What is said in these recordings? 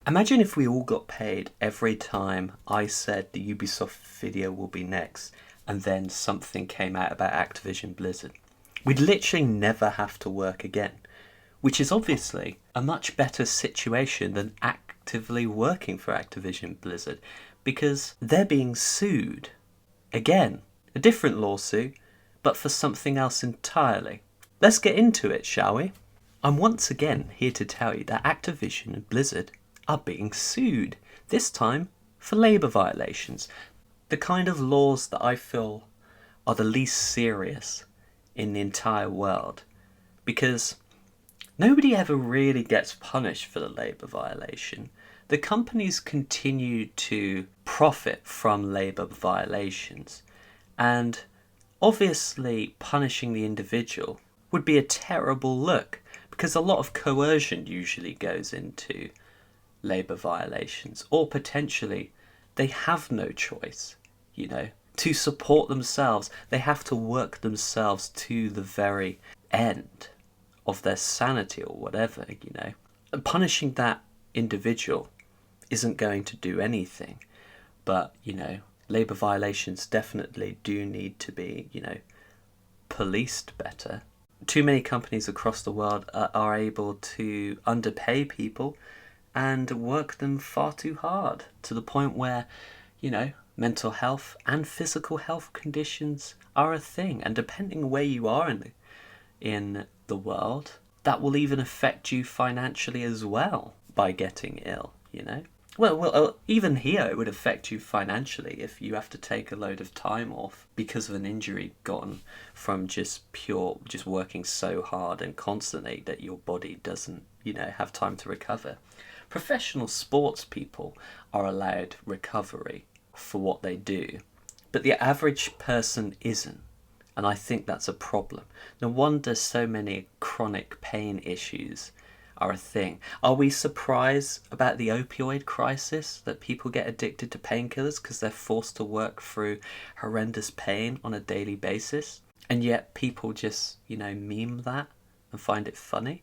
Imagine if we all got paid every time I said the Ubisoft video will be next, and then something came out about Activision Blizzard. We'd literally never have to work again, which is obviously a much better situation than actively working for Activision Blizzard, because they're being sued. Again, a different lawsuit, but for something else entirely. Let's get into it, shall we? I'm once again here to tell you that Activision and Blizzard are being sued, this time for labour violations. The kind of laws that I feel are the least serious in the entire world, because nobody ever really gets punished for the labour violation. The companies continue to profit from labour violations, and obviously punishing the individual would be a terrible look, because a lot of coercion usually goes into labour violations, or potentially they have no choice, to support themselves. They have to work themselves to the very end of their sanity or whatever, And punishing that individual isn't going to do anything, but, labour violations definitely do need to be, policed better. Too many companies across the world are able to underpay people and work them far too hard, to the point where, mental health and physical health conditions are a thing. And depending where you are in the world, that will even affect you financially as well by getting ill, Well, even here it would affect you financially if you have to take a load of time off because of an injury gotten from just working so hard and constantly that your body doesn't, have time to recover. Professional sports people are allowed recovery for what they do, but the average person isn't. And I think that's a problem. No wonder so many chronic pain issues are a thing. Are we surprised about the opioid crisis, that people get addicted to painkillers because they're forced to work through horrendous pain on a daily basis? And yet people just, meme that and find it funny,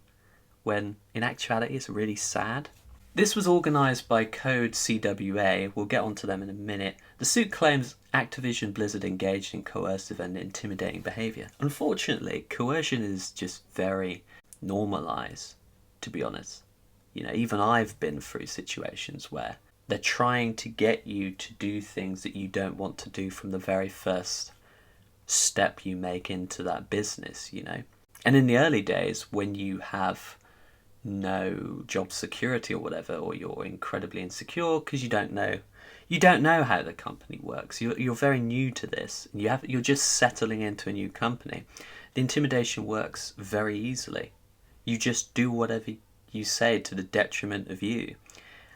when in actuality it's really sad. This was organised by Code CWA. We'll get onto them in a minute. The suit claims Activision Blizzard engaged in coercive and intimidating behaviour. Unfortunately, coercion is just very normalised, to be honest. Even I've been through situations where they're trying to get you to do things that you don't want to do from the very first step you make into that business, And in the early days, when you have no job security or whatever, or you're incredibly insecure because you don't know how the company works, you're very new to this, and you're just settling into a new company, the intimidation works very easily. You just do whatever you say to the detriment of you,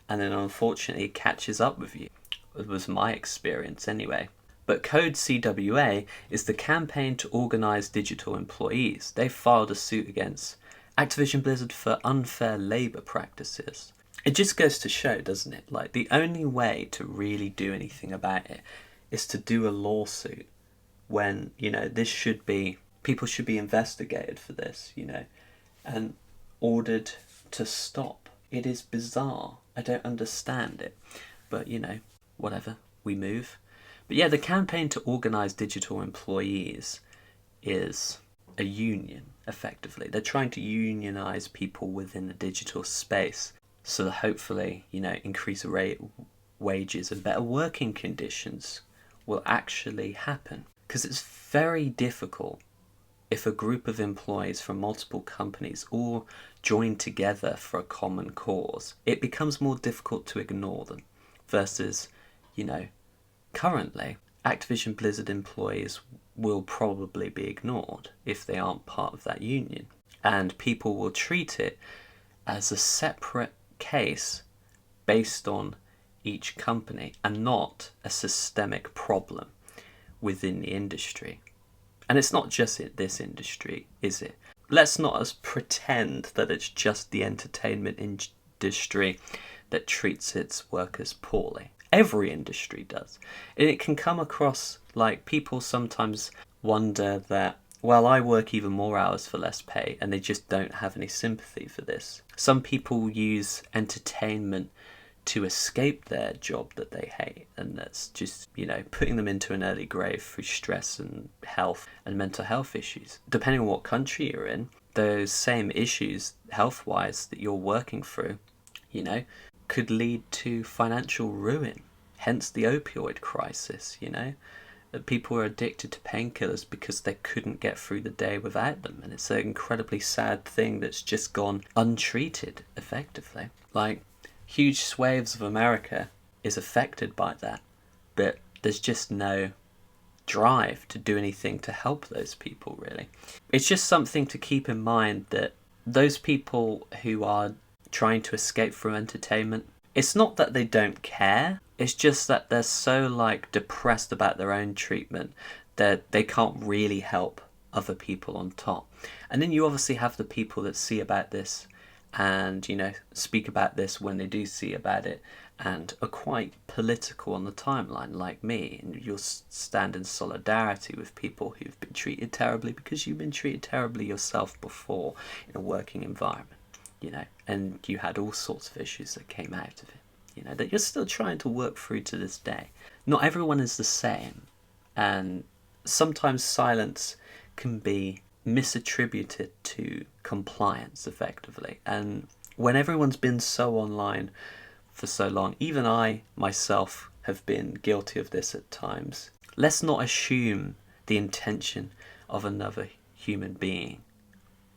and then unfortunately it catches up with you. It was my experience anyway. But Code CWA is the campaign to organise digital employees. They filed a suit against Activision Blizzard for unfair labour practices. It just goes to show, doesn't it? Like, the only way to really do anything about it is to do a lawsuit, when, people should be investigated for this, and ordered to stop. It is bizarre. I don't understand it. But, whatever, we move. But yeah, the campaign to organise digital employees is a union, effectively. They're trying to unionise people within the digital space, so that hopefully, increase wages and better working conditions will actually happen. Because it's very difficult if a group of employees from multiple companies all join together for a common cause. It becomes more difficult to ignore them, versus, currently, Activision Blizzard employees will probably be ignored if they aren't part of that union. And people will treat it as a separate case based on each company, and not a systemic problem within the industry. And it's not just this industry, is it? Let's not pretend that it's just the entertainment industry that treats its workers poorly. Every industry does. And it can come across like people sometimes wonder that, well, I work even more hours for less pay, and they just don't have any sympathy for this. Some people use entertainment to escape their job that they hate, and that's just, putting them into an early grave through stress and health and mental health issues. Depending on what country you're in, those same issues health-wise that you're working through, could lead to financial ruin. Hence the opioid crisis, that people are addicted to painkillers because they couldn't get through the day without them. And it's an incredibly sad thing that's just gone untreated effectively. Like, huge swathes of America is affected by that, but there's just no drive to do anything to help those people, really. It's just something to keep in mind, that those people who are trying to escape from entertainment, it's not that they don't care, it's just that they're so depressed about their own treatment that they can't really help other people on top. And then you obviously have the people that see about this and speak about this when they do see about it, and are quite political on the timeline, like me, and you'll stand in solidarity with people who've been treated terribly because you've been treated terribly yourself before in a working environment, and you had all sorts of issues that came out of it, that you're still trying to work through to this day. Not everyone is the same, and sometimes silence can be misattributed to compliance effectively. And when everyone's been so online for so long, even I myself have been guilty of this at times, let's not assume the intention of another human being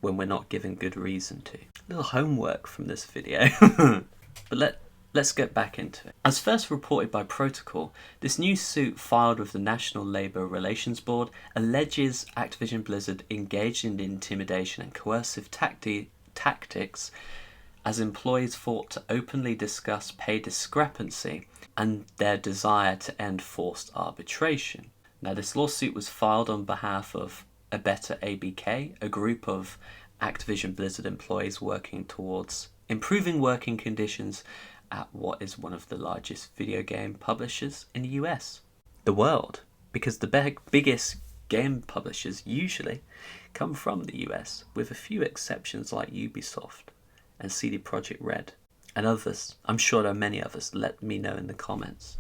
when we're not given good reason to. A little homework from this video. But let's get back into it. As first reported by Protocol, this new suit filed with the National Labour Relations Board alleges Activision Blizzard engaged in intimidation and coercive tactics as employees fought to openly discuss pay discrepancy and their desire to end forced arbitration. Now, this lawsuit was filed on behalf of A Better ABK, a group of Activision Blizzard employees working towards improving working conditions at what is one of the largest video game publishers in the US. The world, because the biggest game publishers usually come from the US, with a few exceptions like Ubisoft and CD Projekt Red and others. I'm sure there are many others. Let me know in the comments.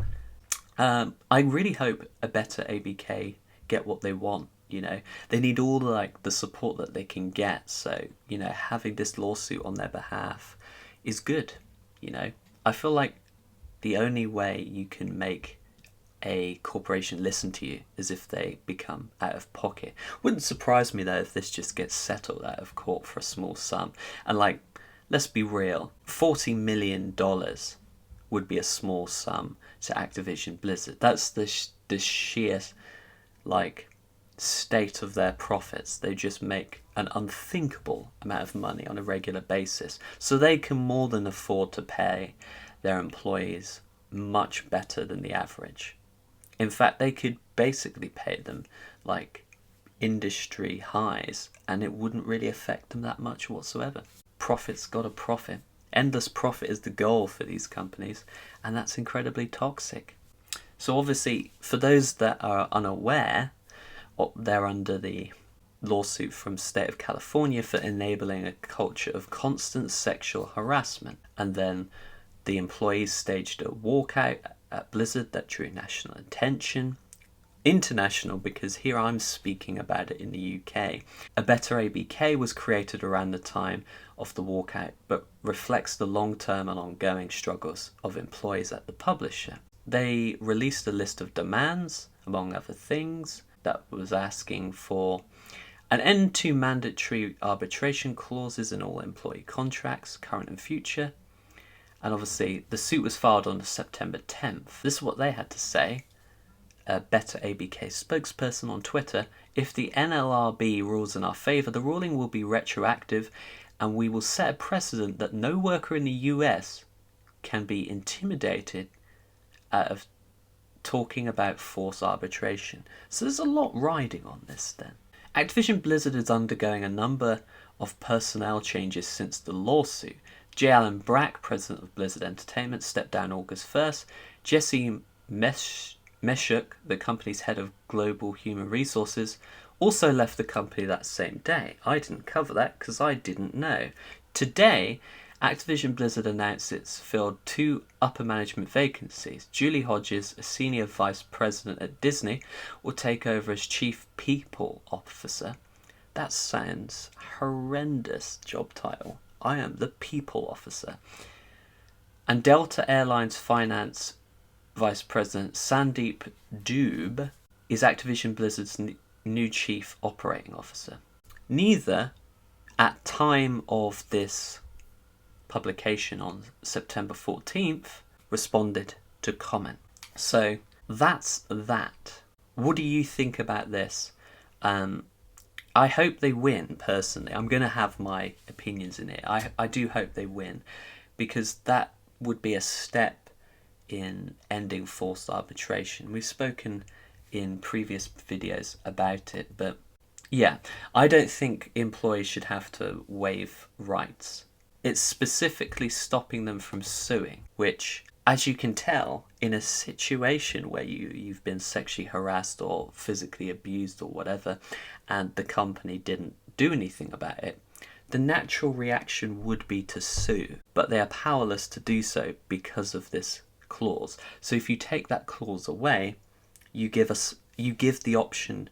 I really hope A Better ABK get what they want. They need all the support that they can get. So having this lawsuit on their behalf is good. I feel like the only way you can make a corporation listen to you is if they become out of pocket. Wouldn't surprise me though if this just gets settled out of court for a small sum. And let's be real, $40 million would be a small sum to Activision Blizzard. That's the sheer state of their profits. They just make an unthinkable amount of money on a regular basis, so they can more than afford to pay their employees much better than the average. In fact, they could basically pay them industry highs and it wouldn't really affect them that much whatsoever. Profit's got a profit. Endless profit is the goal for these companies, and that's incredibly toxic. So obviously, for those that are unaware, they're under the lawsuit from state of California for enabling a culture of constant sexual harassment. And then the employees staged a walkout at Blizzard that drew national attention. International, because here I'm speaking about it in the UK. A Better ABK was created around the time of the walkout, but reflects the long-term and ongoing struggles of employees at the publisher. They released a list of demands, among other things, that was asking for an end to mandatory arbitration clauses in all employee contracts, current and future. And obviously, the suit was filed on September 10th. This is what they had to say. A Better ABK spokesperson on Twitter: if the NLRB rules in our favour, the ruling will be retroactive and we will set a precedent that no worker in the US can be intimidated out of talking about forced arbitration. So there's a lot riding on this then. Activision Blizzard is undergoing a number of personnel changes since the lawsuit. J. Allen Brack, president of Blizzard Entertainment, stepped down August 1st. Jesse Meshuk, the company's head of global human resources, also left the company that same day. I didn't cover that because I didn't know. Today, Activision Blizzard announced it's filled 2 upper management vacancies. Julie Hodges, a senior vice president at Disney, will take over as chief people officer. That sounds horrendous job title. I am the people officer. And Delta Airlines finance vice president Sandeep Dube is Activision Blizzard's new chief operating officer. Neither, at time of this publication on September 14th, responded to comment. So that's that. What do you think about this? I hope they win, personally. I'm going to have my opinions in it. I do hope they win, because that would be a step in ending forced arbitration. We've spoken in previous videos about it, but yeah, I don't think employees should have to waive rights. It's specifically stopping them from suing, which, as you can tell, in a situation where you've been sexually harassed or physically abused or whatever, and the company didn't do anything about it, the natural reaction would be to sue, but they are powerless to do so because of this clause. So if you take that clause away, you give the option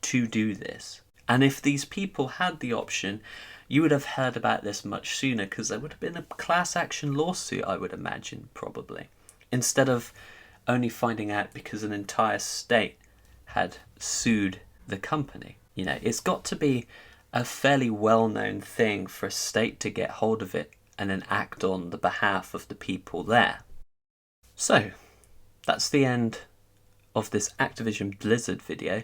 to do this. And if these people had the option, you would have heard about this much sooner, because there would have been a class action lawsuit, I would imagine, probably, instead of only finding out because an entire state had sued the company. You know, it's got to be a fairly well-known thing for a state to get hold of it and then act on the behalf of the people there. So, that's the end of this Activision Blizzard video.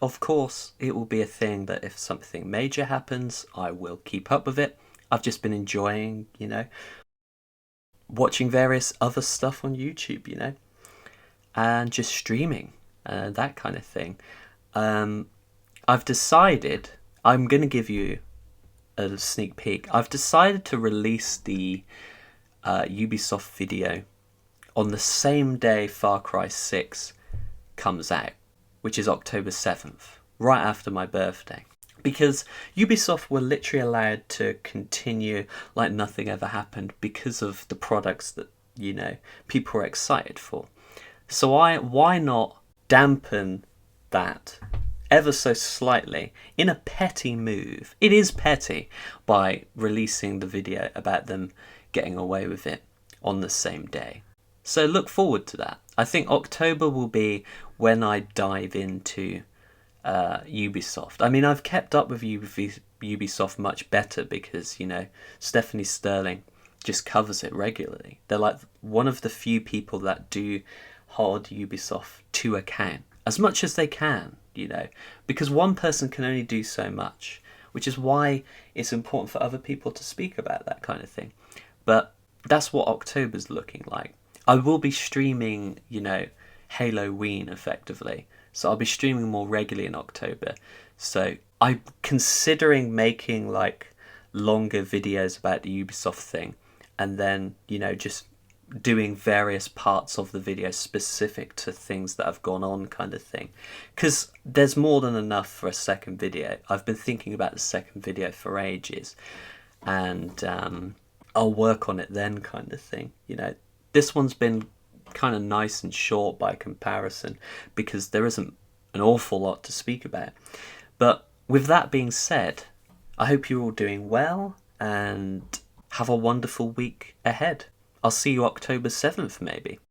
Of course, it will be a thing that if something major happens, I will keep up with it. I've just been enjoying, watching various other stuff on YouTube, and just streaming, that kind of thing. I've decided, I'm going to give you a sneak peek. I've decided to release the Ubisoft video on the same day Far Cry 6 comes out, which is October 7th, right after my birthday. Because Ubisoft were literally allowed to continue like nothing ever happened because of the products that, people are excited for. So why not dampen that ever so slightly in a petty move? It is petty, by releasing the video about them getting away with it on the same day. So look forward to that. I think October will be when I dive into Ubisoft. I mean, I've kept up with Ubisoft much better because, Stephanie Sterling just covers it regularly. They're like one of the few people that do hold Ubisoft to account as much as they can, because one person can only do so much, which is why it's important for other people to speak about that kind of thing. But that's what October's looking like. I will be streaming, Halloween effectively. So I'll be streaming more regularly in October. So I'm considering making longer videos about the Ubisoft thing, and then, just doing various parts of the video specific to things that have gone on kind of thing. Because there's more than enough for a second video. I've been thinking about the second video for ages, and I'll work on it then kind of thing, This one's been kind of nice and short by comparison because there isn't an awful lot to speak about. But with that being said, I hope you're all doing well and have a wonderful week ahead. I'll see you October 7th maybe.